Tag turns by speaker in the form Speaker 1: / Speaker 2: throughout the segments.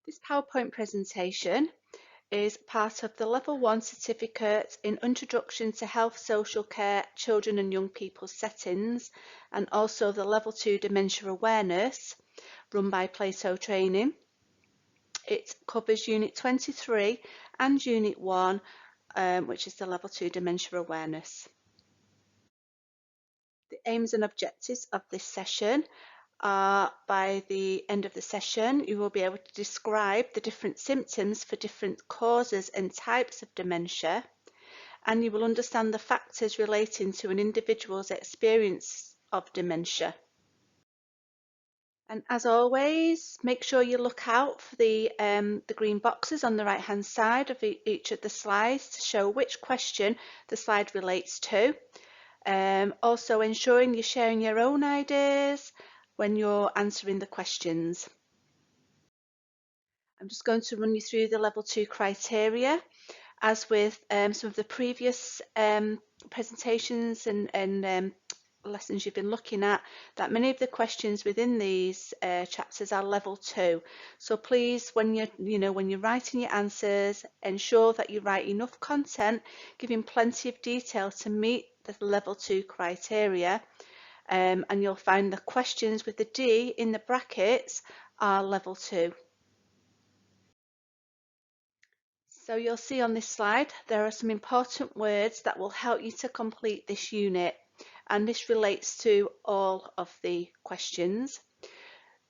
Speaker 1: This PowerPoint presentation is part of the Level 1 certificate in Introduction to Health, Social Care, Children and Young People Settings, and also the Level 2 Dementia Awareness run by Plato Training. It covers Unit 23 and Unit 1, which is the Level 2 Dementia Awareness. The aims and objectives of this session are, by the end of the session, you will be able to describe the different symptoms for different causes and types of dementia, and you will understand the factors relating to an individual's experience of dementia. And as always, make sure you look out for the green boxes on the right hand side of each of the slides to show which question the slide relates to. Also ensuring you're sharing your own ideas when you're answering the questions. I'm just going to run you through the level 2 criteria. As with some of the previous presentations and lessons you've been looking at, that many of the questions within these chapters are level 2. So please, when you're writing your answers, ensure that you write enough content, giving plenty of detail to meet the level 2 criteria. And you'll find the questions with the D in the brackets are level 2. So you'll see on this slide there are some important words that will help you to complete this unit, and this relates to all of the questions.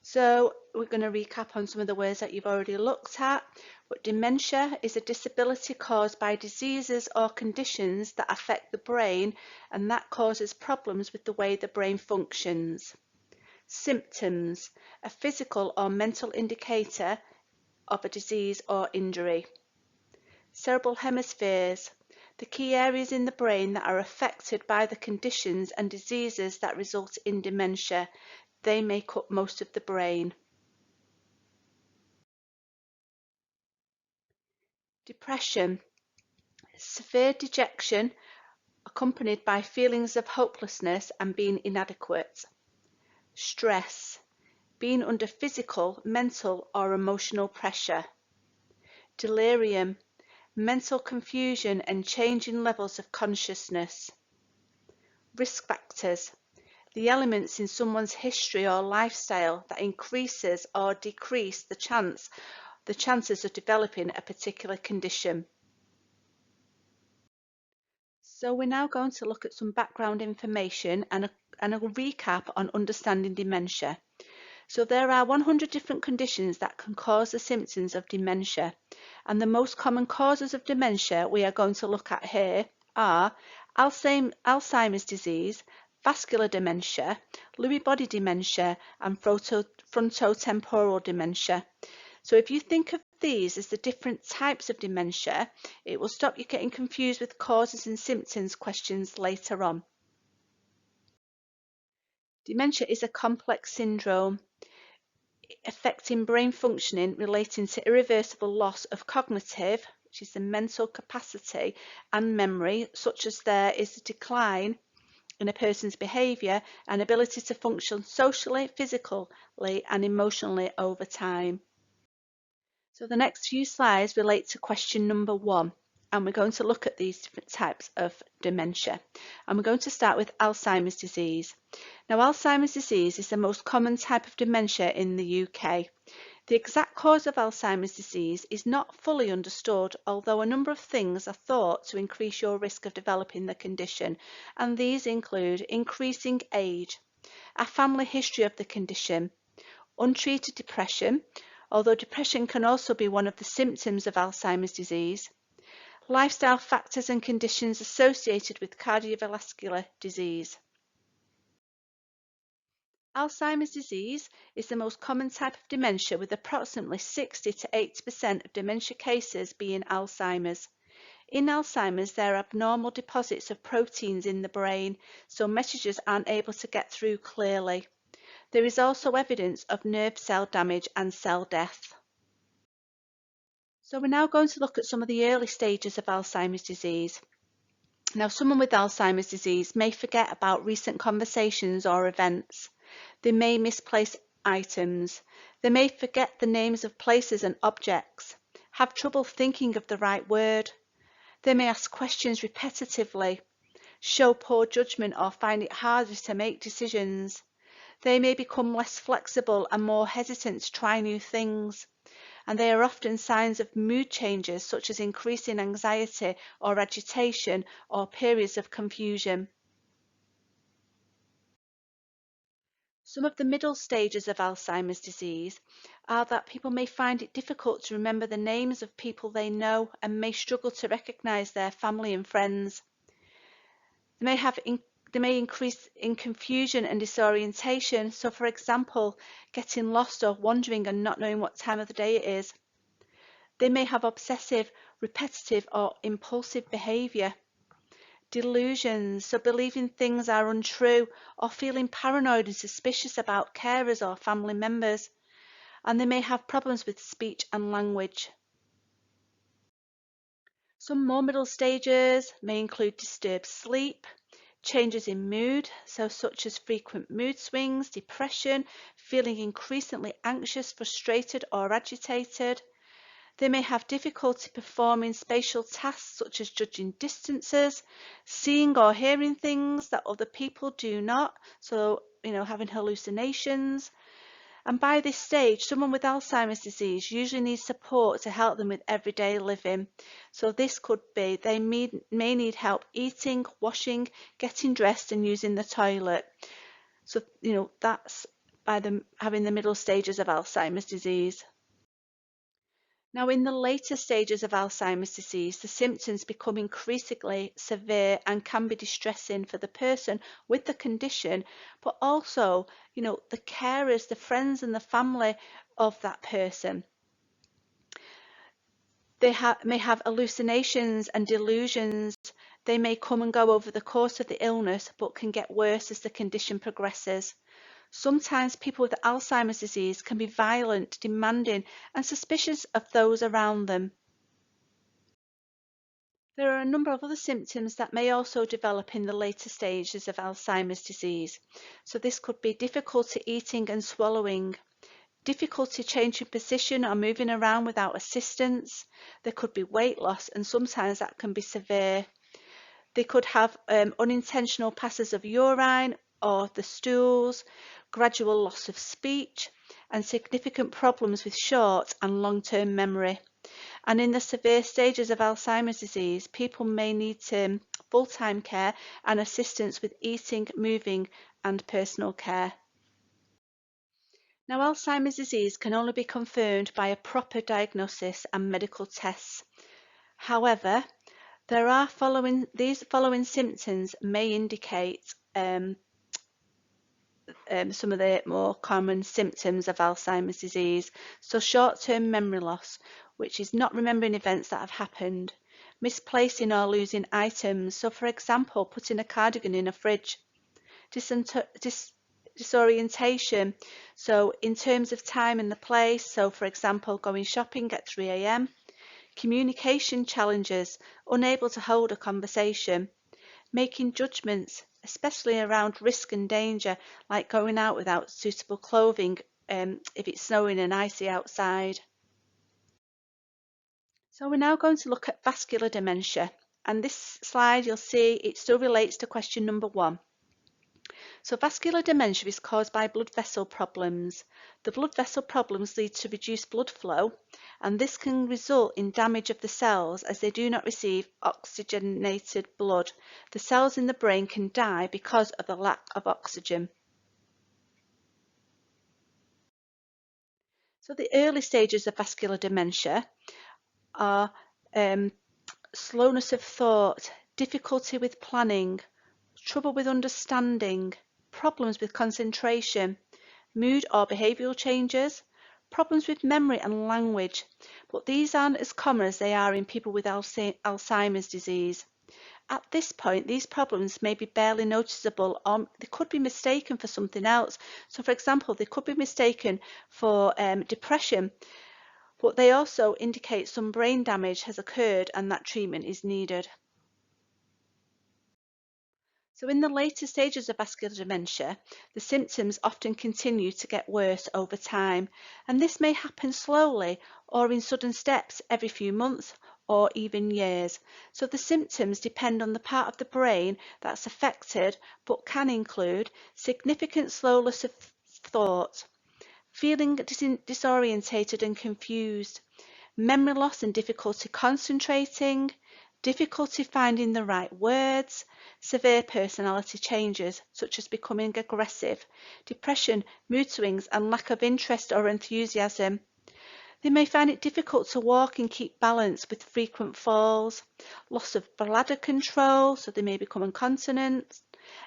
Speaker 1: So we're going to recap on some of the words that you've already looked at, but dementia is a disability caused by diseases or conditions that affect the brain, and that causes problems with the way the brain functions. Symptoms, a physical or mental indicator of a disease or injury. Cerebral hemispheres, the key areas in the brain that are affected by the conditions and diseases that result in dementia. They make up most of the brain. Depression, severe dejection accompanied by feelings of hopelessness and being inadequate. Stress, being under physical, mental or emotional pressure. Delirium, mental confusion and changing levels of consciousness. Risk factors, the elements in someone's history or lifestyle that increases or decrease the chances of developing a particular condition. So we're now going to look at some background information and a recap on understanding dementia. So there are 100 different conditions that can cause the symptoms of dementia, and the most common causes of dementia we are going to look at here are Alzheimer's disease, vascular dementia, Lewy body dementia, and frontotemporal dementia. So if you think of these as the different types of dementia, it will stop you getting confused with causes and symptoms questions later on. Dementia is a complex syndrome affecting brain functioning relating to irreversible loss of cognitive, which is the mental capacity, and memory, such as there is a decline in a person's behaviour and ability to function socially, physically and emotionally over time. So the next few slides relate to question number 1, and we're going to look at these different types of dementia. And we're going to start with Alzheimer's disease. Now, Alzheimer's disease is the most common type of dementia in the UK. The exact cause of Alzheimer's disease is not fully understood, although a number of things are thought to increase your risk of developing the condition, and these include increasing age, a family history of the condition, untreated depression, although depression can also be one of the symptoms of Alzheimer's disease, lifestyle factors and conditions associated with cardiovascular disease. Alzheimer's disease is the most common type of dementia, with approximately 60 to 80% of dementia cases being Alzheimer's. In Alzheimer's, there are abnormal deposits of proteins in the brain, so messages aren't able to get through clearly. There is also evidence of nerve cell damage and cell death. So we're now going to look at some of the early stages of Alzheimer's disease. Now, someone with Alzheimer's disease may forget about recent conversations or events. They may misplace items. They may forget the names of places and objects, have trouble thinking of the right word. They may ask questions repetitively, show poor judgment, or find it harder to make decisions. They may become less flexible and more hesitant to try new things, and they are often signs of mood changes such as increasing anxiety or agitation or periods of confusion. Some of the middle stages of Alzheimer's disease are that people may find it difficult to remember the names of people they know and may struggle to recognise their family and friends. They may increase in confusion and disorientation. So, for example, getting lost or wandering and not knowing what time of the day it is. They may have obsessive, repetitive, or impulsive behaviour. Delusions, so believing things are untrue or feeling paranoid and suspicious about carers or family members. And they may have problems with speech and language. Some more middle stages may include disturbed sleep, changes in mood, so such as frequent mood swings, depression, feeling increasingly anxious, frustrated, or agitated. They may have difficulty performing spatial tasks such as judging distances, seeing or hearing things that other people do not, so having hallucinations. And by this stage, someone with Alzheimer's disease usually needs support to help them with everyday living. So this could be they may need help eating, washing, getting dressed and using the toilet. So, that's by them having the middle stages of Alzheimer's disease. Now, in the later stages of Alzheimer's disease, the symptoms become increasingly severe and can be distressing for the person with the condition, but also, the carers, the friends and the family of that person. They may have hallucinations and delusions. They may come and go over the course of the illness, but can get worse as the condition progresses. Sometimes people with Alzheimer's disease can be violent, demanding, and suspicious of those around them. There are a number of other symptoms that may also develop in the later stages of Alzheimer's disease. So this could be difficulty eating and swallowing, difficulty changing position or moving around without assistance. There could be weight loss, and sometimes that can be severe. They could have unintentional passes of urine or the stools, gradual loss of speech, and significant problems with short and long-term memory. And in the severe stages of Alzheimer's disease, people may need full-time care and assistance with eating, moving, and personal care. Now, Alzheimer's disease can only be confirmed by a proper diagnosis and medical tests. However, these following symptoms may indicate some of the more common symptoms of Alzheimer's disease. So short-term memory loss, which is not remembering events that have happened, misplacing or losing items. So for example, putting a cardigan in a fridge, disorientation. So in terms of time and the place, so for example, going shopping at 3 a.m. Communication challenges, unable to hold a conversation, making judgments, especially around risk and danger, like going out without suitable clothing if it's snowing and icy outside. So we're now going to look at vascular dementia, and this slide you'll see it still relates to question number 1. So vascular dementia is caused by blood vessel problems. The blood vessel problems lead to reduced blood flow, and this can result in damage of the cells as they do not receive oxygenated blood. The cells in the brain can die because of the lack of oxygen. So the early stages of vascular dementia are slowness of thought, difficulty with planning, trouble with understanding, problems with concentration, mood or behavioural changes, problems with memory and language, but these aren't as common as they are in people with Alzheimer's disease. At this point, these problems may be barely noticeable or they could be mistaken for something else. So for example, they could be mistaken for depression, but they also indicate some brain damage has occurred and that treatment is needed. So in the later stages of vascular dementia, the symptoms often continue to get worse over time, and this may happen slowly or in sudden steps every few months or even years. So the symptoms depend on the part of the brain that's affected, but can include significant slowness of thought, feeling disorientated and confused, memory loss and difficulty concentrating, difficulty finding the right words, severe personality changes such as becoming aggressive, depression, mood swings and lack of interest or enthusiasm. They may find it difficult to walk and keep balance with frequent falls, loss of bladder control, so they may become incontinent,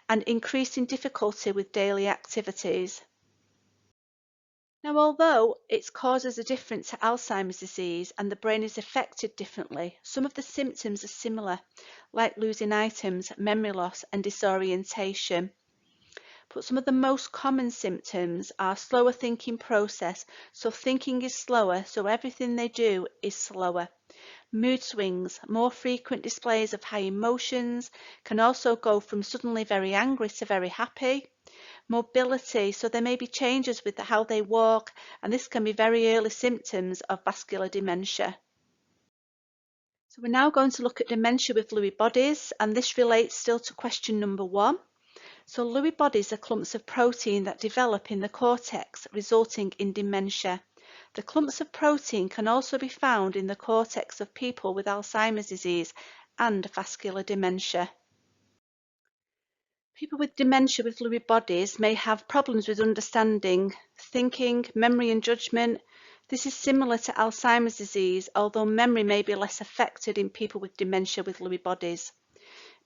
Speaker 1: and increasing difficulty with daily activities. Now, although its causes are different to Alzheimer's disease and the brain is affected differently, some of the symptoms are similar, like losing items, memory loss, and disorientation. But some of the most common symptoms are slower thinking process, so thinking is slower, so everything they do is slower. Mood swings, more frequent displays of high emotions, can also go from suddenly very angry to very happy. Mobility, so there may be changes with how they walk, and this can be very early symptoms of vascular dementia. So we're now going to look at dementia with Lewy bodies, and this relates still to question number 1. So Lewy bodies are clumps of protein that develop in the cortex, resulting in dementia. The clumps of protein can also be found in the cortex of people with Alzheimer's disease and vascular dementia. People with dementia with Lewy bodies may have problems with understanding, thinking, memory and judgment. This is similar to Alzheimer's disease, although memory may be less affected in people with dementia with Lewy bodies.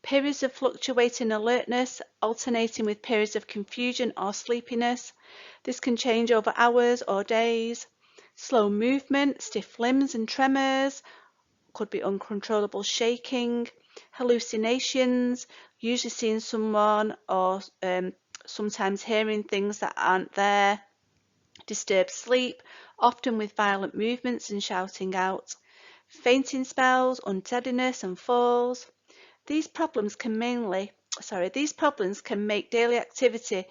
Speaker 1: Periods of fluctuating alertness, alternating with periods of confusion or sleepiness. This can change over hours or days. Slow movement, stiff limbs and tremors, could be uncontrollable shaking, hallucinations, usually seeing someone or sometimes hearing things that aren't there, disturbed sleep, often with violent movements and shouting out, fainting spells, unsteadiness and falls. These problems can make daily activities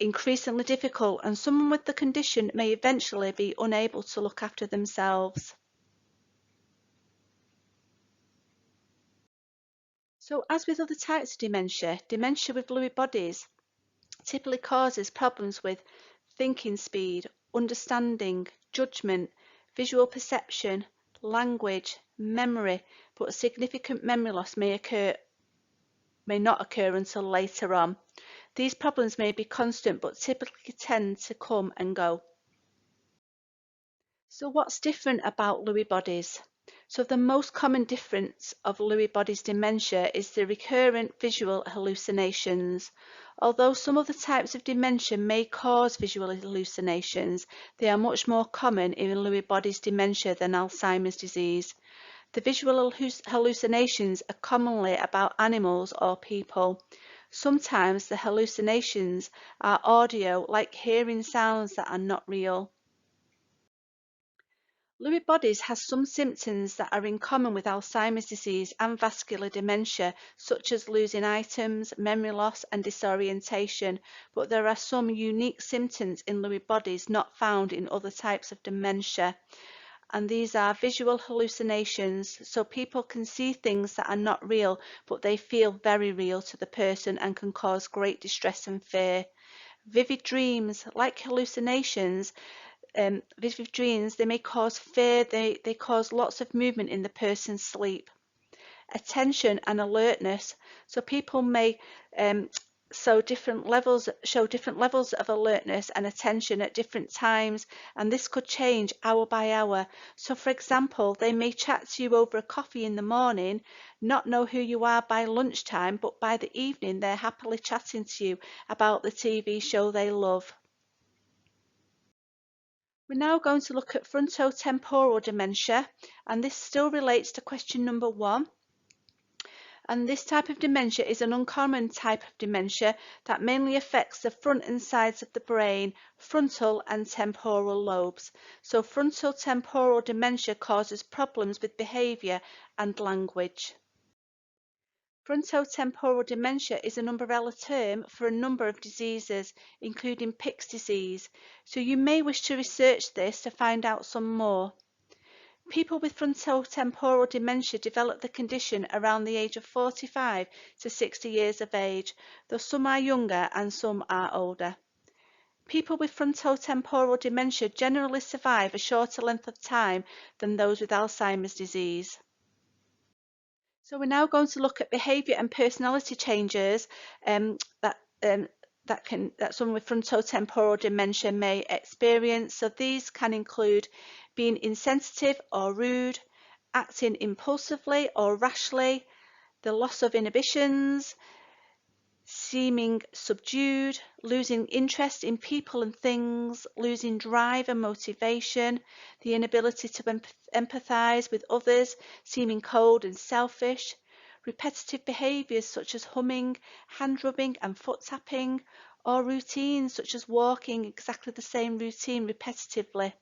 Speaker 1: increasingly difficult, and someone with the condition may eventually be unable to look after themselves. So as with other types of dementia, dementia with Lewy bodies typically causes problems with thinking speed, understanding, judgment, visual perception, language, memory, but significant memory loss may not occur until later on. These problems may be constant but typically tend to come and go. So what's different about Lewy bodies? So the most common difference of Lewy bodies dementia is the recurrent visual hallucinations. Although some of the types of dementia may cause visual hallucinations, they are much more common in Lewy bodies dementia than Alzheimer's disease. The visual hallucinations are commonly about animals or people. Sometimes the hallucinations are audio, like hearing sounds that are not real. Lewy bodies has some symptoms that are in common with Alzheimer's disease and vascular dementia, such as losing items, memory loss and disorientation, but there are some unique symptoms in Lewy bodies not found in other types of dementia. And these are visual hallucinations, so people can see things that are not real, but they feel very real to the person and can cause great distress and fear. Vivid dreams, like hallucinations, vivid dreams, they may cause fear, they cause lots of movement in the person's sleep. Attention and alertness, so people may show different levels of alertness and attention at different times, and this could change hour by hour. So for example, they may chat to you over a coffee in the morning, not know who you are by lunchtime, but by the evening they're happily chatting to you about the TV show they love. We're now going to look at frontotemporal dementia, and this still relates to question number 1. And this type of dementia is an uncommon type of dementia that mainly affects the front and sides of the brain, frontal and temporal lobes. So frontotemporal dementia causes problems with behavior and language. Frontotemporal dementia is an umbrella term for a number of diseases, including Pick's disease, so you may wish to research this to find out some more. People with frontotemporal dementia develop the condition around the age of 45 to 60 years of age, though some are younger and some are older. People with frontotemporal dementia generally survive a shorter length of time than those with Alzheimer's disease. So we're now going to look at behaviour and personality changes that someone with frontotemporal dementia may experience. So these can include being insensitive or rude, acting impulsively or rashly, the loss of inhibitions, seeming subdued, losing interest in people and things, losing drive and motivation, the inability to empathise with others, seeming cold and selfish, repetitive behaviours such as humming, hand rubbing and foot tapping, or routines such as walking exactly the same routine repetitively.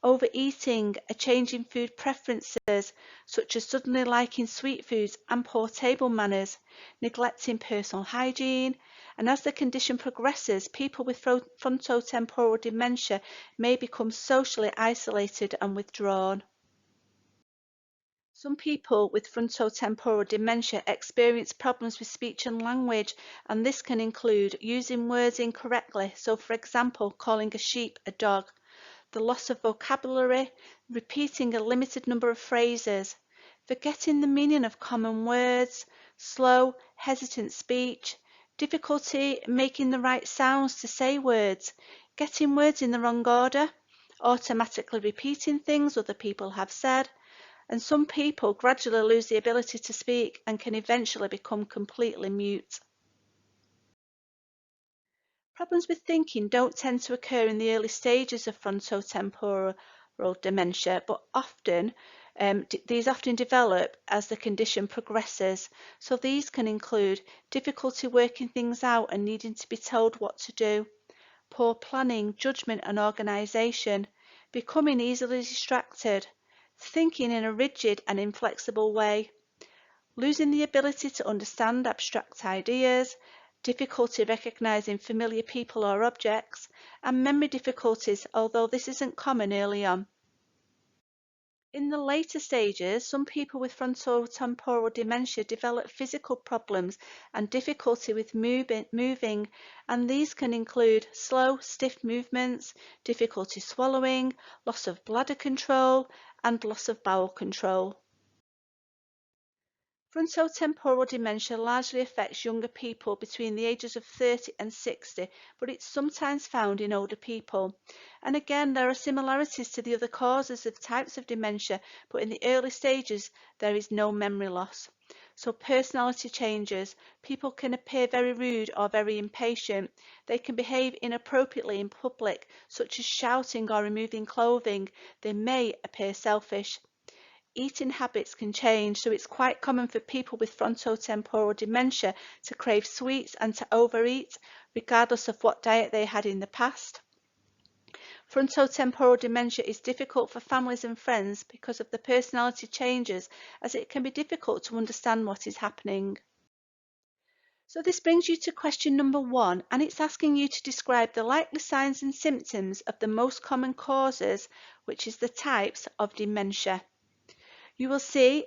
Speaker 1: Overeating, a change in food preferences, such as suddenly liking sweet foods and poor table manners, neglecting personal hygiene, and as the condition progresses, people with frontotemporal dementia may become socially isolated and withdrawn. Some people with frontotemporal dementia experience problems with speech and language, and this can include using words incorrectly, so for example, calling a sheep a dog, the loss of vocabulary, repeating a limited number of phrases, forgetting the meaning of common words, slow, hesitant speech, difficulty making the right sounds to say words, getting words in the wrong order, automatically repeating things other people have said, and some people gradually lose the ability to speak and can eventually become completely mute. Problems with thinking don't tend to occur in the early stages of frontotemporal dementia, but these often develop as the condition progresses. So these can include difficulty working things out and needing to be told what to do, poor planning, judgment and organisation, becoming easily distracted, thinking in a rigid and inflexible way, losing the ability to understand abstract ideas, difficulty recognizing familiar people or objects, and memory difficulties, although this isn't common early on. In the later stages, some people with frontotemporal dementia develop physical problems and difficulty with moving, and these can include slow, stiff movements, difficulty swallowing, loss of bladder control, and loss of bowel control. Frontotemporal dementia largely affects younger people between the ages of 30 and 60, but it's sometimes found in older people. And again, there are similarities to the other causes of types of dementia, but in the early stages, there is no memory loss. So personality changes. People can appear very rude or very impatient. They can behave inappropriately in public, such as shouting or removing clothing. They may appear selfish. Eating habits can change, so it's quite common for people with frontotemporal dementia to crave sweets and to overeat, regardless of what diet they had in the past. Frontotemporal dementia is difficult for families and friends because of the personality changes, as it can be difficult to understand what is happening. So this brings you to question number 1, and it's asking you to describe the likely signs and symptoms of the most common causes, which is the types of dementia. You will see,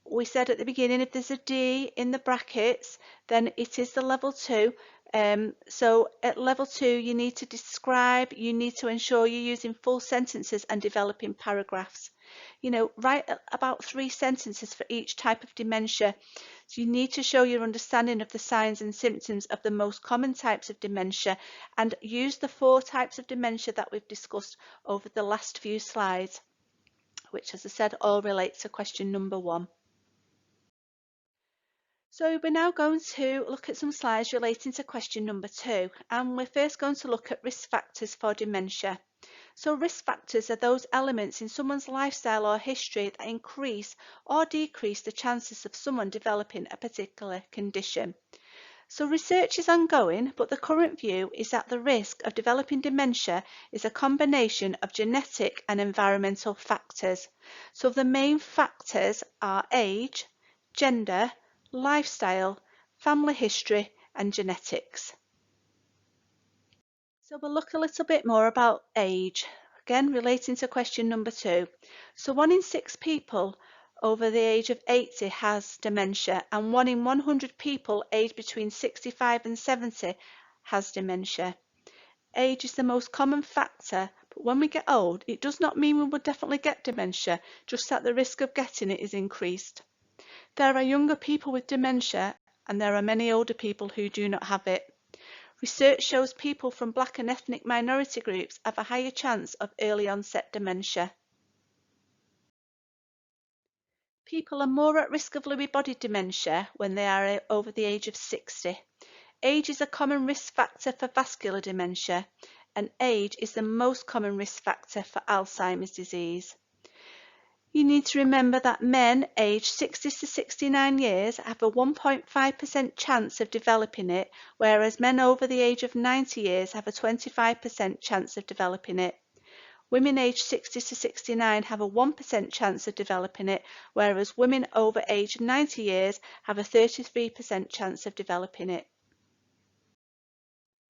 Speaker 1: we said at the beginning, if there's a D in the brackets, then it is the level 2. So at level 2, you need to describe, you need to ensure you're using full sentences and developing paragraphs. Write about 3 sentences for each type of dementia. So you need to show your understanding of the signs and symptoms of the most common types of dementia and use the 4 types of dementia that we've discussed over the last few slides, which, as I said, all relate to question number 1. So we're now going to look at some slides relating to question number 2, and we're first going to look at risk factors for dementia. So risk factors are those elements in someone's lifestyle or history that increase or decrease the chances of someone developing a particular condition. So research is ongoing, but the current view is that the risk of developing dementia is a combination of genetic and environmental factors. So the main factors are age, gender, lifestyle, family history and genetics. So we'll look a little bit more about age, again relating to question number 2. So 1 in 6 people over the age of 80 has dementia, and 1 in 100 people aged between 65 and 70 has dementia. Age is the most common factor, but when we get old, it does not mean we will definitely get dementia, just that the risk of getting it is increased. There are younger people with dementia, and there are many older people who do not have it. Research shows people from Black and ethnic minority groups have a higher chance of early onset dementia. People are more at risk of Lewy body dementia when they are over the age of 60. Age is a common risk factor for vascular dementia, and age is the most common risk factor for Alzheimer's disease. You need to remember that men aged 60 to 69 years have a 1.5% chance of developing it, whereas men over the age of 90 years have a 25% chance of developing it. Women aged 60 to 69 have a 1% chance of developing it, whereas women over age 90 years have a 33% chance of developing it.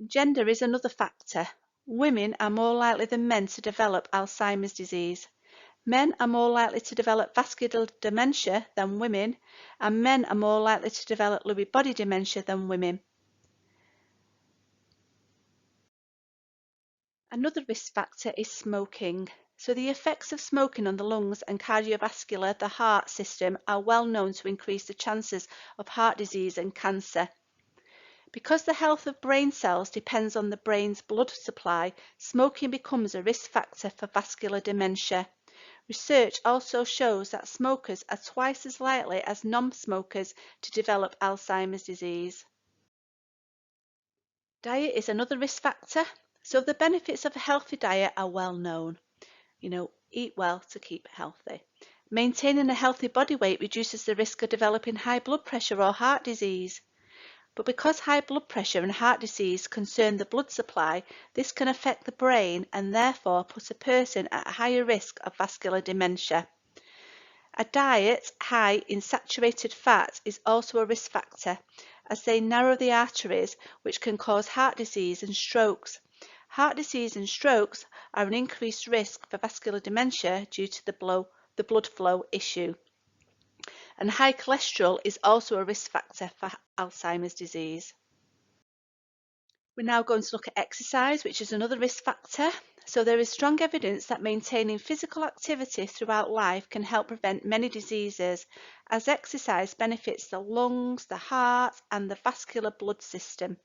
Speaker 1: Gender is another factor. Women are more likely than men to develop Alzheimer's disease. Men are more likely to develop vascular dementia than women, and men are more likely to develop Lewy body dementia than women. Another risk factor is smoking. So the effects of smoking on the lungs and cardiovascular, the heart system, are well known to increase the chances of heart disease and cancer. Because the health of brain cells depends on the brain's blood supply, smoking becomes a risk factor for vascular dementia. Research also shows that smokers are twice as likely as non-smokers to develop Alzheimer's disease. Diet is another risk factor. So the benefits of a healthy diet are well known. Eat well to keep healthy. Maintaining a healthy body weight reduces the risk of developing high blood pressure or heart disease. But because high blood pressure and heart disease concern the blood supply, this can affect the brain and therefore put a person at a higher risk of vascular dementia. A diet high in saturated fat is also a risk factor, as they narrow the arteries, which can cause heart disease and strokes. Heart disease and strokes are an increased risk for vascular dementia due to the blood flow issue. And high cholesterol is also a risk factor for Alzheimer's disease. We're now going to look at exercise, which is another risk factor. So there is strong evidence that maintaining physical activity throughout life can help prevent many diseases, as exercise benefits the lungs, the heart, and the vascular blood system.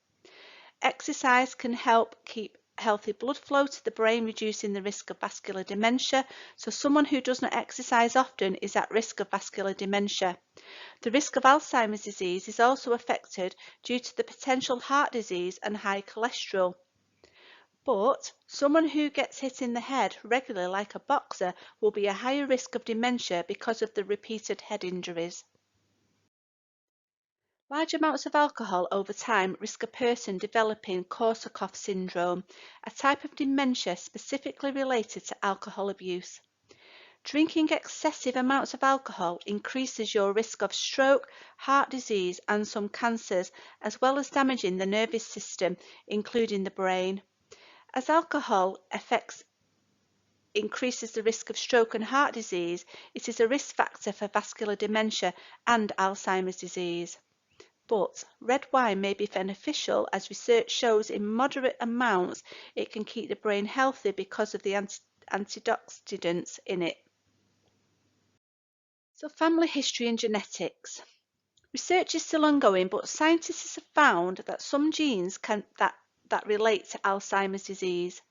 Speaker 1: Exercise can help keep healthy blood flow to the brain, reducing the risk of vascular dementia. So someone who does not exercise often is at risk of vascular dementia. The risk of Alzheimer's disease is also affected due to the potential heart disease and high cholesterol. But someone who gets hit in the head regularly, like a boxer, will be a higher risk of dementia because of the repeated head injuries. Large amounts of alcohol over time risk a person developing Korsakoff syndrome, a type of dementia specifically related to alcohol abuse. Drinking excessive amounts of alcohol increases your risk of stroke, heart disease, and some cancers, as well as damaging the nervous system, including the brain. As alcohol increases the risk of stroke and heart disease, it is a risk factor for vascular dementia and Alzheimer's disease. But red wine may be beneficial, as research shows in moderate amounts it can keep the brain healthy because of the antioxidants in it. So family history and genetics. Research is still ongoing, but scientists have found that some genes that relate to Alzheimer's disease.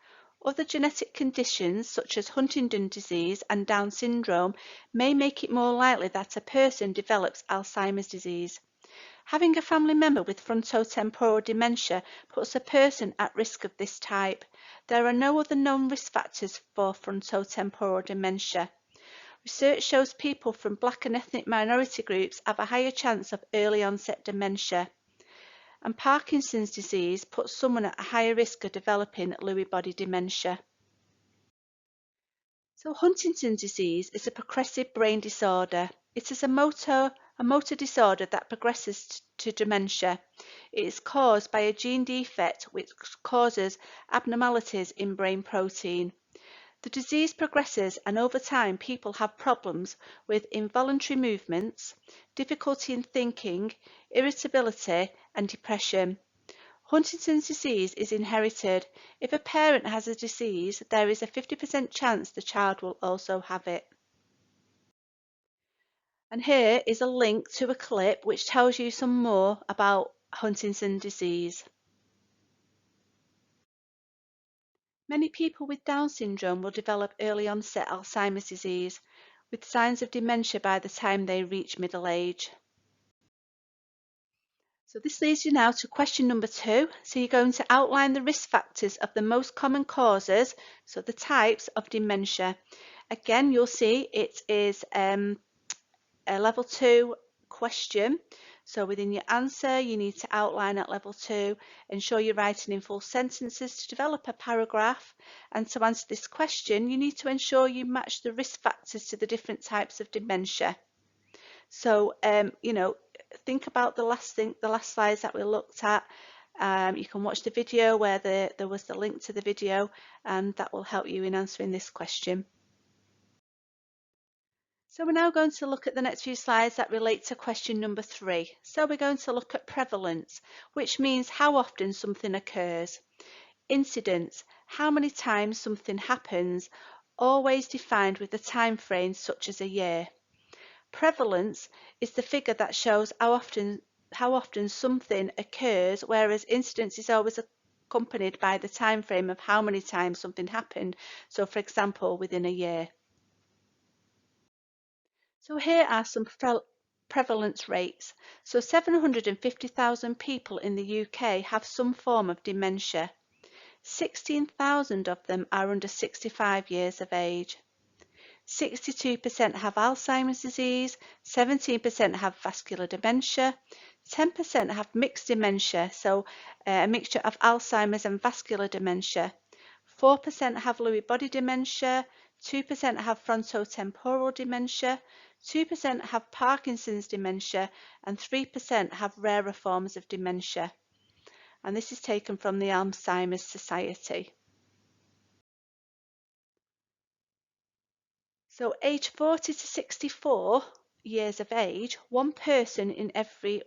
Speaker 1: Other genetic conditions, such as Huntington's disease and Down syndrome, may make it more likely that a person develops Alzheimer's disease. Having a family member with frontotemporal dementia puts a person at risk of this type. There are no other known risk factors for frontotemporal dementia. Research shows people from Black and ethnic minority groups have a higher chance of early onset dementia. And Parkinson's disease puts someone at a higher risk of developing Lewy body dementia. So Huntington's disease is a progressive brain disorder. It is a motor a motor disorder that progresses to dementia. It is caused by a gene defect which causes abnormalities in brain protein. The disease progresses, and over time people have problems with involuntary movements, difficulty in thinking, irritability and depression. Huntington's disease is inherited. If a parent has a disease, there is a 50% chance the child will also have it. And here is a link to a clip which tells you some more about Huntington's disease. Many people with Down syndrome will develop early onset Alzheimer's disease, with signs of dementia by the time they reach middle age. So this leads you now to question number 2. So you're going to outline the risk factors of the most common causes, so the types of dementia. Again, you'll see it is a level 2 question. So within your answer, you need to outline at level 2, ensure you're writing in full sentences to develop a paragraph. And to answer this question, you need to ensure you match the risk factors to the different types of dementia. So, think about the last slides that we looked at. You can watch the video where there was the link to the video, and that will help you in answering this question. So we're now going to look at the next few slides that relate to question number 3. So we're going to look at prevalence, which means how often something occurs. Incidence, how many times something happens, always defined with a time frame such as a year. Prevalence is the figure that shows how often something occurs, whereas incidence is always accompanied by the time frame of how many times something happened. So for example, within a year. So here are some prevalence rates. So 750,000 people in the UK have some form of dementia. 16,000 of them are under 65 years of age. 62% have Alzheimer's disease, 17% have vascular dementia, 10% have mixed dementia, so a mixture of Alzheimer's and vascular dementia. 4% have Lewy body dementia, 2% have frontotemporal dementia, 2% have Parkinson's dementia, and 3% have rarer forms of dementia. And this is taken from the Alzheimer's Society. So age 40 to 64 years of age, one person in every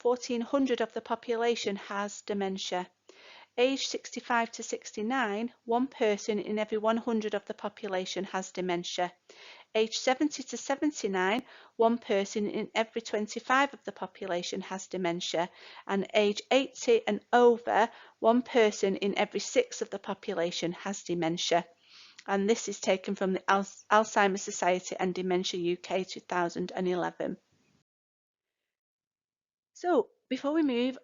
Speaker 1: 1,400 of the population has dementia. Age 65 to 69, one person in every 100 of the population has dementia. Age 70 to 79, one person in every 25 of the population has dementia. And age 80 and over, one person in every 6 of the population has dementia. And this is taken from the Alzheimer's Society and Dementia UK 2011. So before we move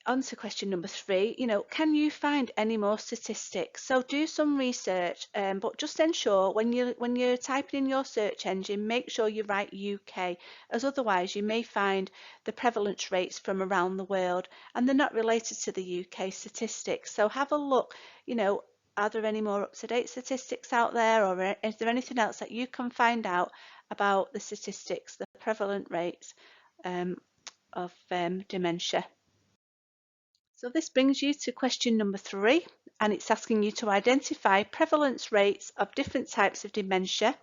Speaker 1: on to question number 3, can you find any more statistics? So do some research, but just ensure when you're typing in your search engine, make sure you write UK, as otherwise you may find the prevalence rates from around the world and they're not related to the UK statistics. So have a look, are there any more up-to-date statistics out there, or is there anything else that you can find out about the statistics, the prevalent rates of dementia? So this brings you to question number 3, and it's asking you to identify prevalence rates of different types of dementia.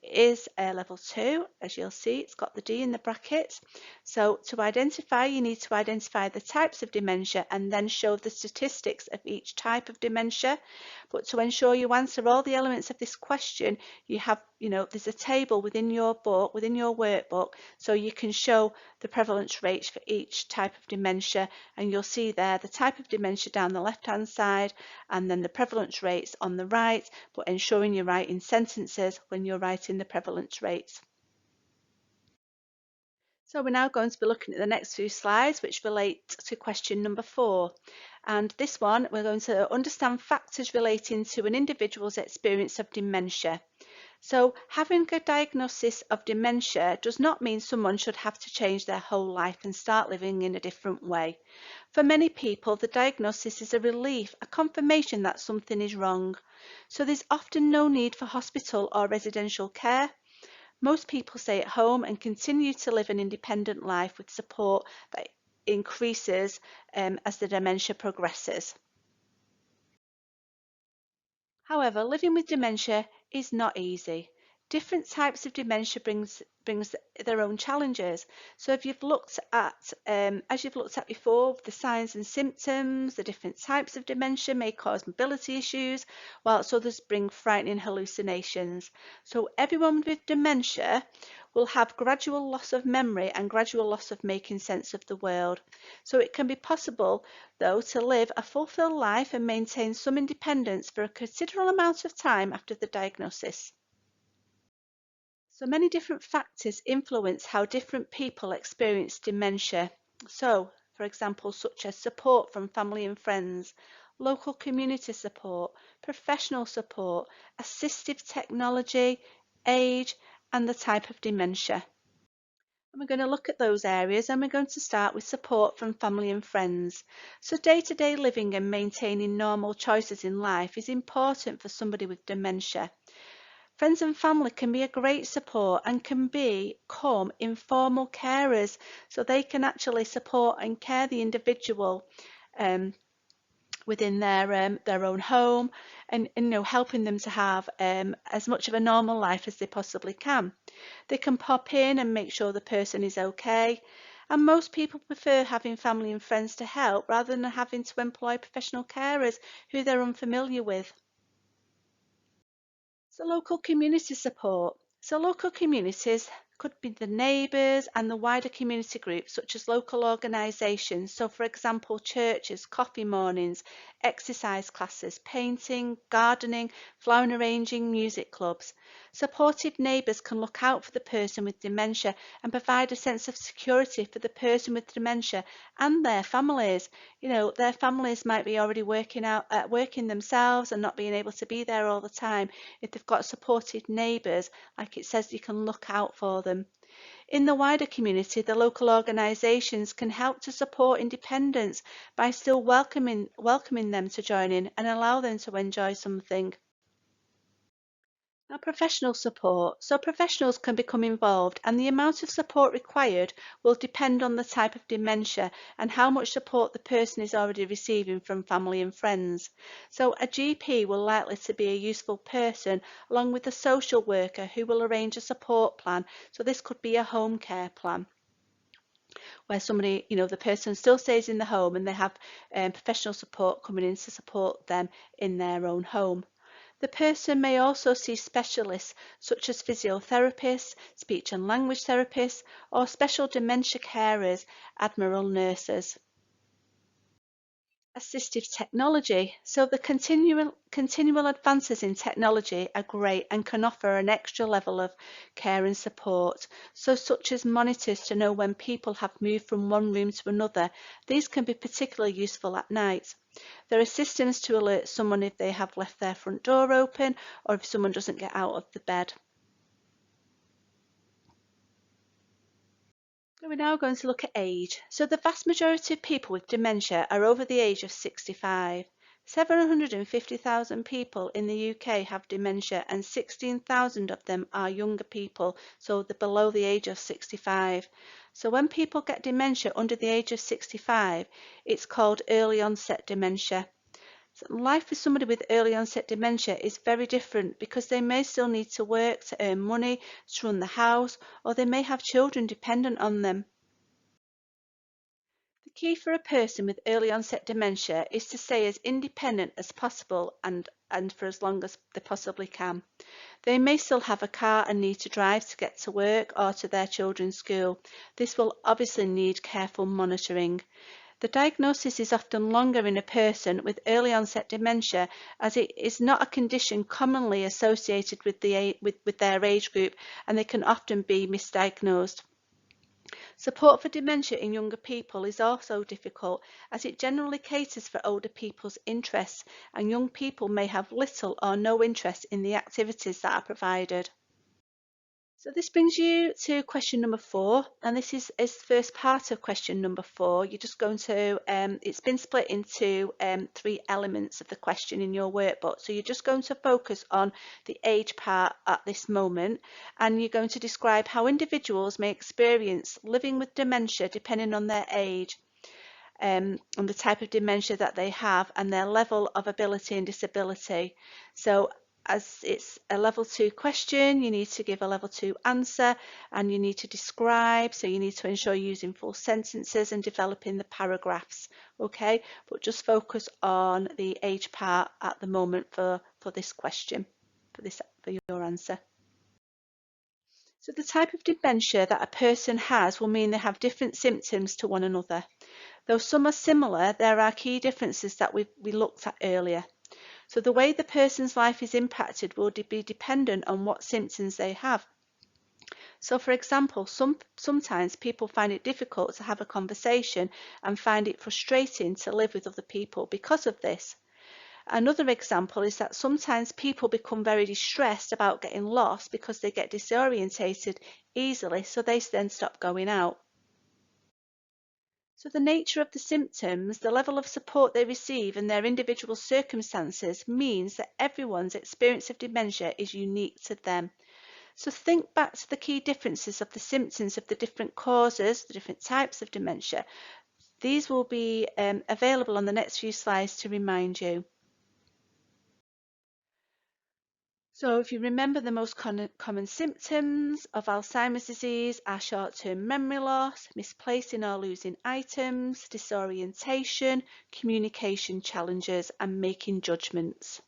Speaker 1: It is level 2, as you'll see, it's got the D in the brackets. So to identify, you need to identify the types of dementia and then show the statistics of each type of dementia. But to ensure you answer all the elements of this question, you have, there's a table within your book, within your workbook, so you can show the prevalence rates for each type of dementia, and you'll see there the type of dementia down the left hand side and then the prevalence rates on the right, but ensuring you're writing sentences when you're writing the prevalence rates. So we're now going to be looking at the next few slides which relate to question number 4. And this one, we're going to understand factors relating to an individual's experience of dementia. So having a diagnosis of dementia does not mean someone should have to change their whole life and start living in a different way. For many people, the diagnosis is a relief, a confirmation that something is wrong. So there's often no need for hospital or residential care. Most people stay at home and continue to live an independent life with support that increases as the dementia progresses. However, living with dementia is not easy. Different types of dementia brings their own challenges. So if you've looked at, as you've looked at before, the signs and symptoms, the different types of dementia may cause mobility issues, whilst others bring frightening hallucinations. So everyone with dementia will have gradual loss of memory and gradual loss of making sense of the world. So it can be possible, though, to live a fulfilled life and maintain some independence for a considerable amount of time after the diagnosis. So many different factors influence how different people experience dementia. So, for example, such as support from family and friends, local community support, professional support, assistive technology, age, and the type of dementia. And we're going to look at those areas, and we're going to start with support from family and friends. So day-to-day living and maintaining normal choices in life is important for somebody with dementia. Friends and family can be a great support and can become informal carers, so they can actually support and care the individual within their own home, and helping them to have as much of a normal life as they possibly can. They can pop in and make sure the person is okay, and most people prefer having family and friends to help rather than having to employ professional carers who they're unfamiliar with. So local community support. So local communities could be the neighbours and the wider community groups, such as local organisations. So for example, churches, coffee mornings, exercise classes, painting, gardening, flower arranging, music clubs. Supportive neighbours can look out for the person with dementia and provide a sense of security for the person with dementia and their families. Their families might be already working themselves and not being able to be there all the time. If they've got supportive neighbours, like it says, you can look out for them. In the wider community, the local organisations can help to support independence by still welcoming them to join in and allow them to enjoy something. Now, professional support. So professionals can become involved, and the amount of support required will depend on the type of dementia and how much support the person is already receiving from family and friends. So a GP will likely to be a useful person, along with a social worker who will arrange a support plan. So this could be a home care plan where somebody, the person still stays in the home and they have professional support coming in to support them in their own home. The person may also see specialists such as physiotherapists, speech and language therapists, or special dementia carers, Admiral nurses. Assistive technology. So the continual advances in technology are great and can offer an extra level of care and support. So such as monitors to know when people have moved from one room to another. These can be particularly useful at night. There are systems to alert someone if they have left their front door open or if someone doesn't get out of the bed. We're now going to look at age. So the vast majority of people with dementia are over the age of 65. 750,000 people in the UK have dementia and 16,000 of them are younger people, so they're below the age of 65. So when people get dementia under the age of 65, it's called early onset dementia. So life for somebody with early onset dementia is very different because they may still need to work to earn money to run the house, or they may have children dependent on them. The key for a person with early onset dementia is to stay as independent as possible and for as long as they possibly can. They may still have a car and need to drive to get to work or to their children's school. This will obviously need careful monitoring. The diagnosis is often longer in a person with early onset dementia, as it is not a condition commonly associated with their age group, and they can often be misdiagnosed. Support for dementia in younger people is also difficult, as it generally caters for older people's interests, and young people may have little or no interest in the activities that are provided. So this brings you to question number 4, and this is the first part of question number 4. You're just going to, it's been split into 3 elements of the question in your workbook. So you're just going to focus on the age part at this moment, and you're going to describe how individuals may experience living with dementia depending on their age, and the type of dementia that they have and their level of ability and disability. So as it's a level 2 question, you need to give a level 2 answer, and you need to describe, so you need to ensure using full sentences and developing the paragraphs. Okay, but just focus on the age part at the moment for this question, for your answer. So the type of dementia that a person has will mean they have different symptoms to one another. Though some are similar, there are key differences that we looked at earlier. So the way the person's life is impacted will be dependent on what symptoms they have. So for example, sometimes people find it difficult to have a conversation and find it frustrating to live with other people because of this. Another example is that sometimes people become very distressed about getting lost because they get disorientated easily, so they then stop going out. So the nature of the symptoms, the level of support they receive and their individual circumstances means that everyone's experience of dementia is unique to them. So think back to the key differences of the symptoms of the different causes, the different types of dementia. These will be available on the next few slides to remind you. So if you remember, the most common symptoms of Alzheimer's disease are short-term memory loss, misplacing or losing items, disorientation, communication challenges, and making judgments.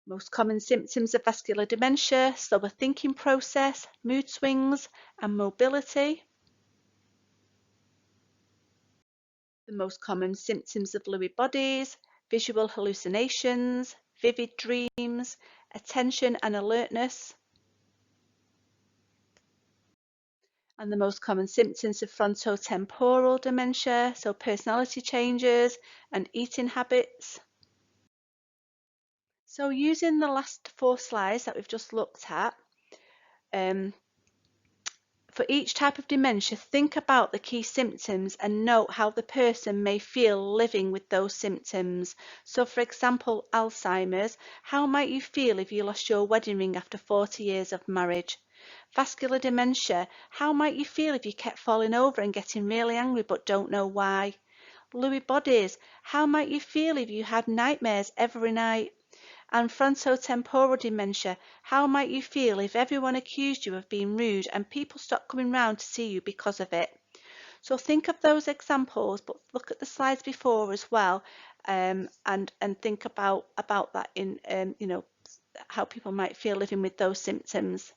Speaker 1: Most common symptoms of vascular dementia: slower thinking process, mood swings, and mobility. The most common symptoms of Lewy bodies: visual hallucinations, vivid dreams, attention and alertness. And the most common symptoms of frontotemporal dementia, so personality changes and eating habits. So using the last 4 slides that we've just looked at, for each type of dementia, think about the key symptoms and note how the person may feel living with those symptoms. So for example, Alzheimer's, how might you feel if you lost your wedding ring after 40 years of marriage? Vascular dementia, how might you feel if you kept falling over and getting really angry but don't know why? Lewy bodies, how might you feel if you had nightmares every night? And frontotemporal dementia, how might you feel if everyone accused you of being rude and people stopped coming round to see you because of it? So think of those examples, but look at the slides before as well, and think about that in how people might feel living with those symptoms.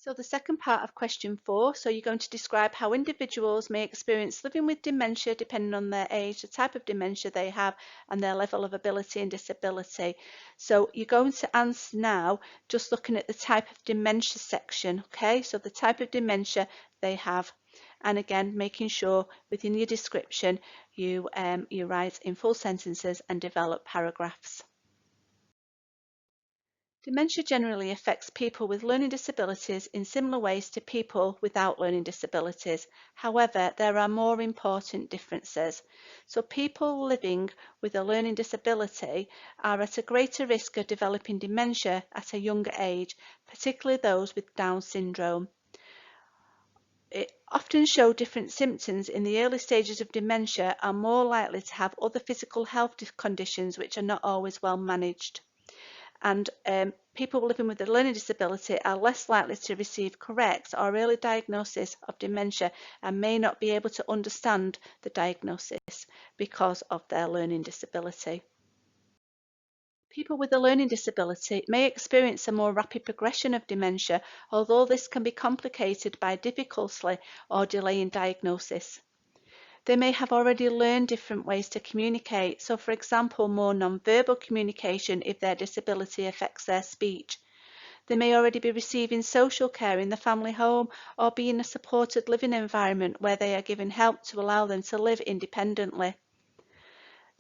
Speaker 1: So the second part of question 4, so you're going to describe how individuals may experience living with dementia depending on their age, the type of dementia they have, and their level of ability and disability. So you're going to answer now just looking at the type of dementia section, okay? So the type of dementia they have. And again, making sure within your description you write in full sentences and develop paragraphs. Dementia generally affects people with learning disabilities in similar ways to people without learning disabilities. However, there are more important differences. So people living with a learning disability are at a greater risk of developing dementia at a younger age, particularly those with Down syndrome. It often show different symptoms in the early stages of dementia, are more likely to have other physical health conditions which are not always well managed. And people living with a learning disability are less likely to receive correct or early diagnosis of dementia and may not be able to understand the diagnosis because of their learning disability. People with a learning disability may experience a more rapid progression of dementia, although this can be complicated by difficulty or delay in diagnosis. They may have already learned different ways to communicate, so for example, more non-verbal communication if their disability affects their speech. They may already be receiving social care in the family home or be in a supported living environment where they are given help to allow them to live independently.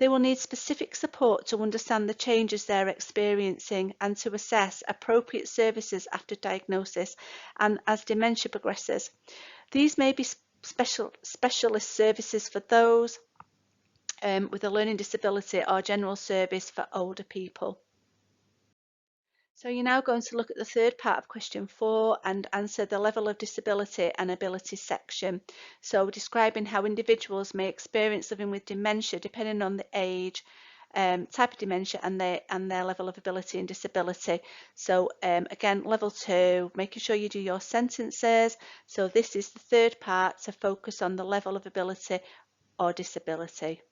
Speaker 1: They will need specific support to understand the changes they're experiencing and to assess appropriate services after diagnosis and as dementia progresses. These may be specialist services for those with a learning disability or general service for older people. So you're now going to look at the third part of question 4 and answer the level of disability and ability section. So describing how individuals may experience living with dementia depending on the age, type of dementia and their level of ability and disability. So again, level 2, making sure you do your sentences. So this is the third part to focus on the level of ability or disability.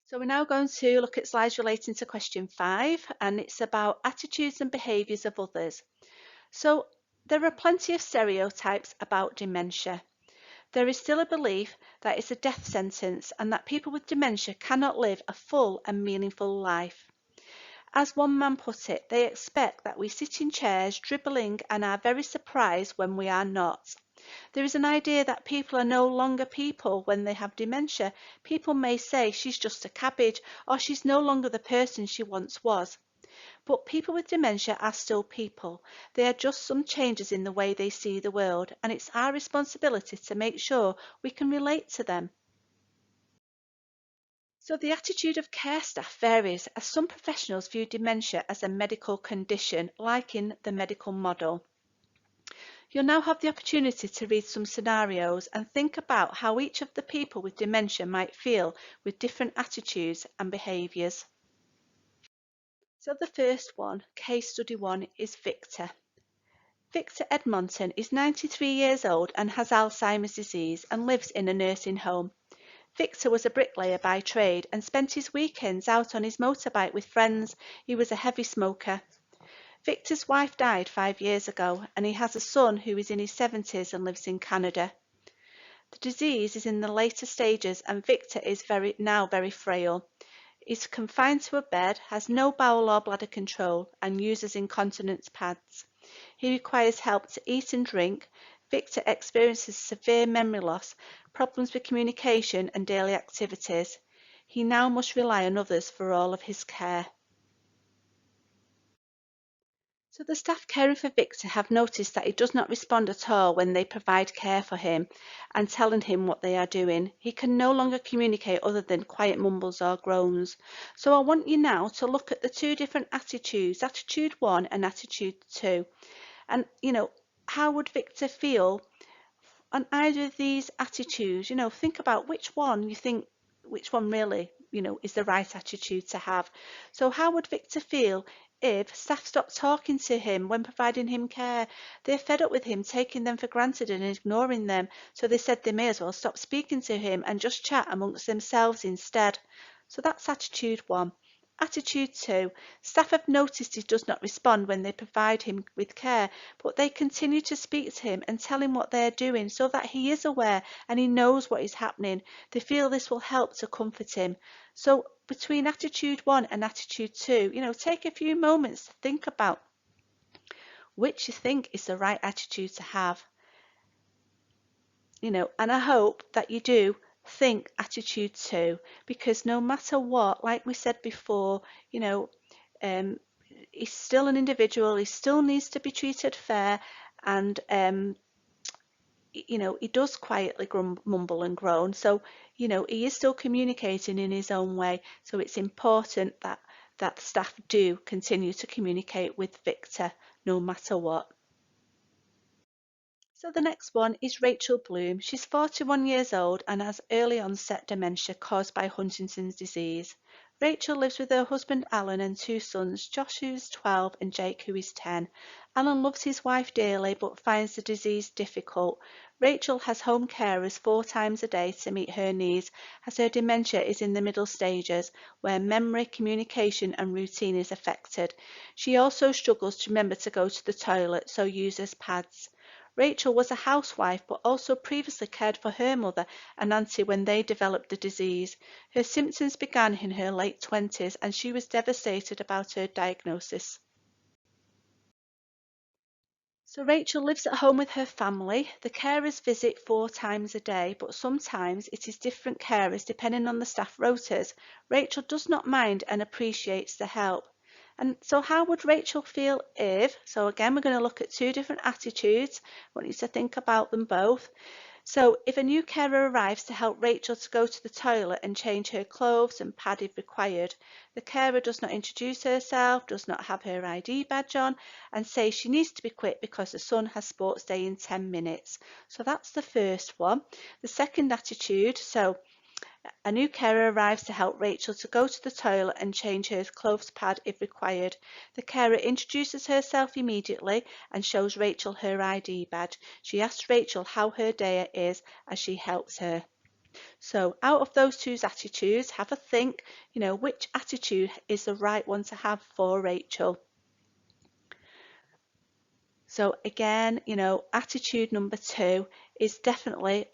Speaker 1: So we're now going to look at slides relating to question 5, and it's about attitudes and behaviours of others. So there are plenty of stereotypes about dementia. There is still a belief that it's a death sentence and that people with dementia cannot live a full and meaningful life. As one man put it, they expect that we sit in chairs dribbling and are very surprised when we are not. There is an idea that people are no longer people when they have dementia. People may say she's just a cabbage or she's no longer the person she once was. But people with dementia are still people. They are just some changes in the way they see the world, and it's our responsibility to make sure we can relate to them. So the attitude of care staff varies as some professionals view dementia as a medical condition, like in the medical model. You'll now have the opportunity to read some scenarios and think about how each of the people with dementia might feel with different attitudes and behaviours. So the first one, case study 1, is Victor. Victor Edmonton is 93 years old and has Alzheimer's disease and lives in a nursing home. Victor was a bricklayer by trade and spent his weekends out on his motorbike with friends. He was a heavy smoker. Victor's wife died 5 years ago and he has a son who is in his 70s and lives in Canada. The disease is in the later stages and Victor is now very frail. Is confined to a bed, has no bowel or bladder control and uses incontinence pads. He requires help to eat and drink. Victor experiences severe memory loss, problems with communication and daily activities. He now must rely on others for all of his care. So the staff caring for Victor have noticed that he does not respond at all when they provide care for him and telling him what they are doing. He can no longer communicate other than quiet mumbles or groans. So I want you now to look at the two different attitudes, attitude 1 and attitude 2. And, how would Victor feel on either of these attitudes? Think about which one really, is the right attitude to have. So how would Victor feel if staff stopped talking to him when providing him care? They're fed up with him taking them for granted and ignoring them, so they said they may as well stop speaking to him and just chat amongst themselves instead. So that's attitude 1. Attitude 2. Staff have noticed he does not respond when they provide him with care, but they continue to speak to him and tell him what they are doing so that he is aware and he knows what is happening. They feel this will help to comfort him. So between attitude 1 and attitude 2, take a few moments to think about which you think is the right attitude to have. And I hope that you do think attitude 2, because no matter what, like we said before, he's still an individual, he still needs to be treated fair, and he does quietly mumble and groan, so he is still communicating in his own way. So it's important that staff do continue to communicate with Victor no matter what. So the next one is Rachel Bloom. She's 41 years old and has early onset dementia caused by Huntington's disease. Rachel lives with her husband Alan and 2 sons, Josh who is 12 and Jake who is 10. Alan loves his wife dearly but finds the disease difficult. Rachel has home carers 4 times a day to meet her needs, as her dementia is in the middle stages where memory, communication and routine is affected. She also struggles to remember to go to the toilet, so uses pads. Rachel was a housewife but also previously cared for her mother and auntie when they developed the disease. Her symptoms began in her late 20s and she was devastated about her diagnosis. So Rachel lives at home with her family. The carers visit 4 times a day, but sometimes it is different carers depending on the staff rotas. Rachel does not mind and appreciates the help. And so how would Rachel feel if, so again, we're going to look at 2 different attitudes. I want you to think about them both. So if a new carer arrives to help Rachel to go to the toilet and change her clothes and pad if required, the carer does not introduce herself, does not have her ID badge on, and says she needs to be quick because the son has sports day in 10 minutes. So that's the first one. The second attitude, so a new carer arrives to help Rachel to go to the toilet and change her clothes pad if required. The carer introduces herself immediately and shows Rachel her ID badge. She asks Rachel how her day is as she helps her. So out of those 2 attitudes, have a think, which attitude is the right one to have for Rachel. So again, attitude number 2 is definitely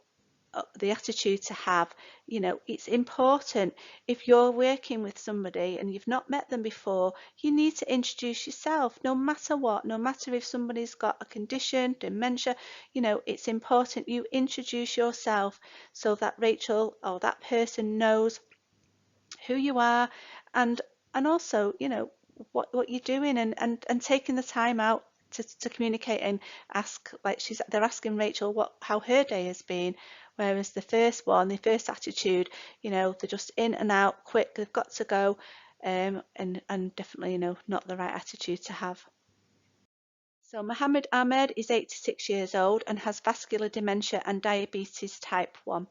Speaker 1: the attitude to have. It's important if you're working with somebody and you've not met them before, you need to introduce yourself no matter what, no matter if somebody's got a condition, dementia, it's important you introduce yourself so that Rachel or that person knows who you are, and also what you're doing, and taking the time out to communicate and ask, like they're asking Rachel how her day has been, whereas the first attitude, they're just in and out quick, they've got to go, and definitely not the right attitude to have. So Mohammed Ahmed is 86 years old and has vascular dementia and diabetes type 1.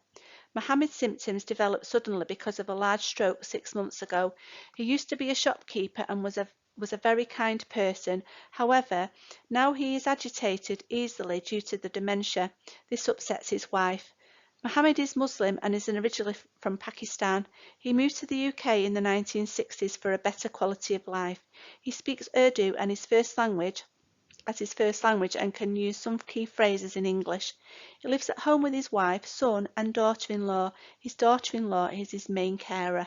Speaker 1: Mohammed's symptoms developed suddenly because of a large stroke 6 months ago. He used to be a shopkeeper and was a very kind person. However, now he is agitated easily due to the dementia. This upsets his wife. Mohammed is Muslim and is originally from Pakistan. He moved to the UK in the 1960s for a better quality of life. He speaks Urdu and as his first language and can use some key phrases in English. He lives at home with his wife, son and daughter-in-law. His daughter-in-law is his main carer.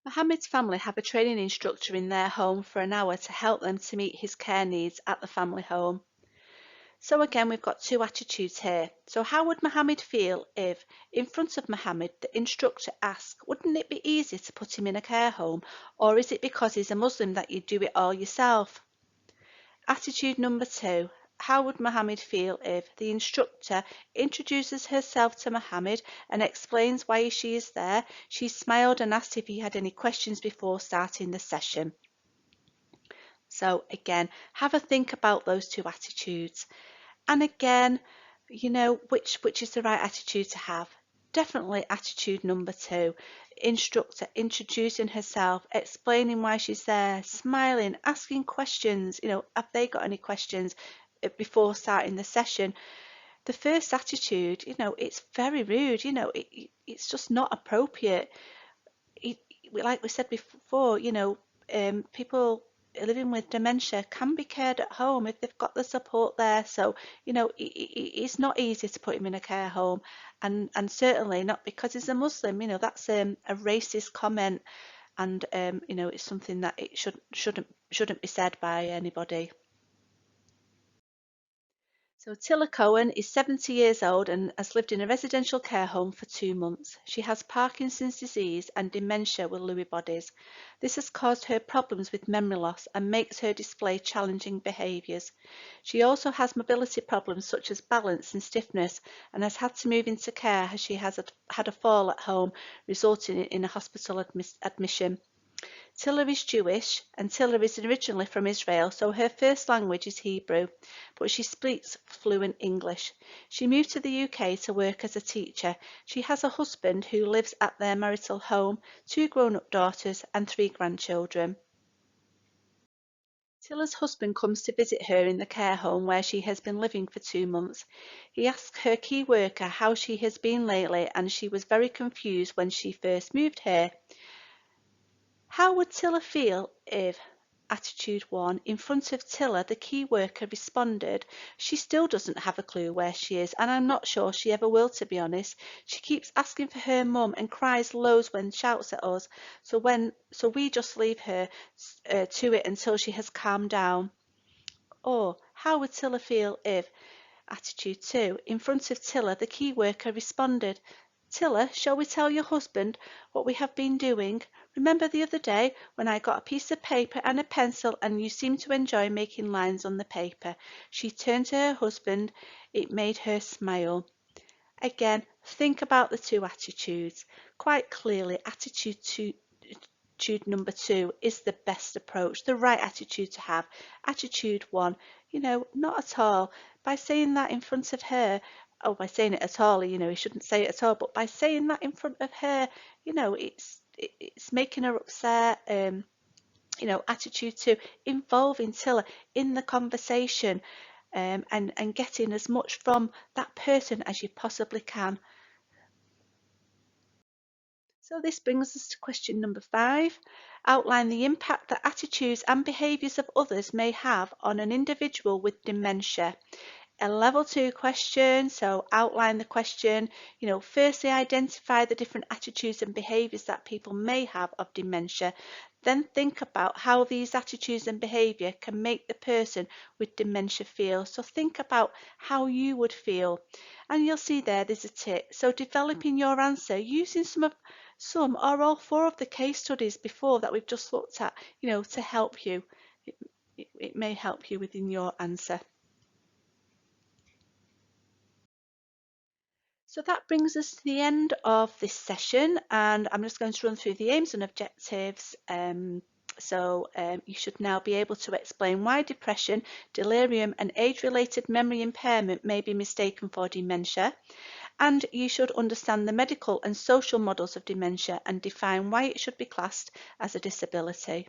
Speaker 1: Mohammed's family have a training instructor in their home for an hour to help them to meet his care needs at the family home. So again, we've got 2 attitudes here. So how would Mohammed feel if, in front of Mohammed, the instructor asked, wouldn't it be easy to put him in a care home, or is it because he's a Muslim that you do it all yourself? Attitude number 2. How would Mohammed feel if the instructor introduces herself to Mohammed and explains why she is there? She smiled and asked if he had any questions before starting the session. So again, have a think about those 2 attitudes. And again, which is the right attitude to have? Definitely attitude number 2. Instructor introducing herself, explaining why she's there, smiling, asking questions, have they got any questions before starting the session? The first attitude, it's very rude, it's just not appropriate. Like we said before, people living with dementia can be cared at home if they've got the support there. So, it's not easy to put him in a care home, and certainly not because he's a Muslim. That's a racist comment, and it's something that it shouldn't be said by anybody. So Tilla Cohen is 70 years old and has lived in a residential care home for 2 months. She has Parkinson's disease and dementia with Lewy bodies. This has caused her problems with memory loss and makes her display challenging behaviours. She also has mobility problems such as balance and stiffness, and has had to move into care as she has had a fall at home, resulting in a hospital admission. Tilla is Jewish, and Tilla is originally from Israel, so her first language is Hebrew, but she speaks fluent English. She moved to the UK to work as a teacher. She has a husband who lives at their marital home, 2 grown-up daughters and 3 grandchildren. Tilla's husband comes to visit her in the care home where she has been living for 2 months. He asks her key worker how she has been lately, and she was very confused when she first moved here. How would Tilla feel if, attitude 1, in front of Tilla the key worker responded, she still doesn't have a clue where she is, and I'm not sure she ever will, to be honest. She keeps asking for her mum and cries loads when shouts at us, so we just leave her to it until she has calmed down. Or how would Tilla feel if, attitude 2, in front of Tilla, the key worker responded, Tilla, shall we tell your husband what we have been doing? Remember the other day when I got a piece of paper and a pencil and you seemed to enjoy making lines on the paper? She turned to her husband. It made her smile. Again, think about the two attitudes. Quite clearly, attitude number 2 is the best approach, the right attitude to have. Attitude 1, not at all. By saying that in front of her, by saying it at all, he shouldn't say it at all, but by saying that in front of her, it's making her upset. Attitude 2, involving Tilla in the conversation, and getting as much from that person as you possibly can. So this brings us to question number 5. Outline the impact that attitudes and behaviours of others may have on an individual with dementia. A level 2 question, so outline the question. Firstly, identify the different attitudes and behaviours that people may have of dementia. Then think about how these attitudes and behaviour can make the person with dementia feel. So think about how you would feel. And you'll see there's a tip. So developing your answer using some or all 4 of the case studies before that we've just looked at, to help you. It may help you within your answer. So that brings us to the end of this session, and I'm just going to run through the aims and objectives. You should now be able to explain why depression, delirium and age-related memory impairment may be mistaken for dementia, and you should understand the medical and social models of dementia and define why it should be classed as a disability.